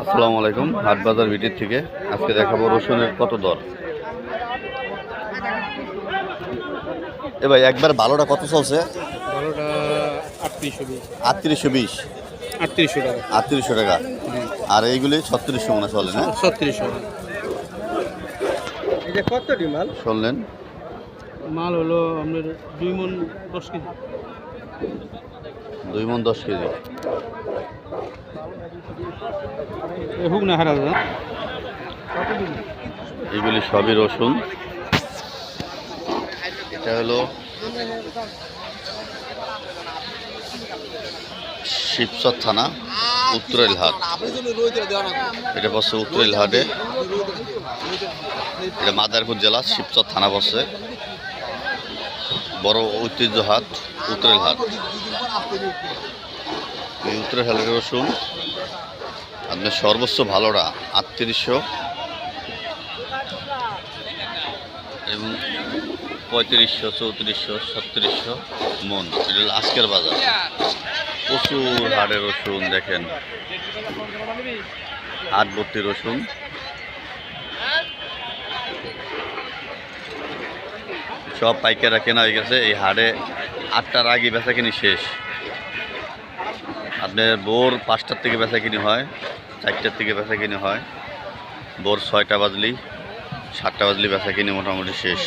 আসসালামু আলাইকুম। হাট বাজার ভিটির থেকে আজকে দেখাবো রসুনের কত দর। এ ভাই একবার ভালোটা কত চলছে? ভালোটা 3820 3820 3800 টাকা 3800 টাকা। আর এইগুলি 3600 মনে চলে না? 3600 টাকা। এটা কতটি মাল? শুনলেন মাল হলো আপনার 2 মণ 10 কেজি। 2 মণ 10 কেজি। এ হুক না হারা দাদা। এইগুলি সবই রসুন। এটা হলো শিবচর থানা উত্তরেল হাট। এটা বসছে উত্তরেল হাটে। এটা মাদারীপুর জেলা শিবচর থানা বসছে। বড় ঐতিহ্য হাট উত্তরেল হাট। এই উত্তরেল হাটের রসুন আপনার সর্বোচ্চ ভালোটা 3800 এবং 3500, 3400, 3600 মন। এটা হলো আজকের বাজার। প্রচুর হাটের রসুন দেখেন, হাট ভর্তি রসুন। সব পাইকাররা কেনা হয়ে গেছে। এই হাটে 8টার আগে বেচা কিনি শেষ। আপনার ভোর 5টার থেকে বেচা কিনি হয়, 4টার থেকে বেচা কিনি হয়, ভোর 6টা বাজলি 7টা বাজলি বেচা কিনি মোটামুটি শেষ।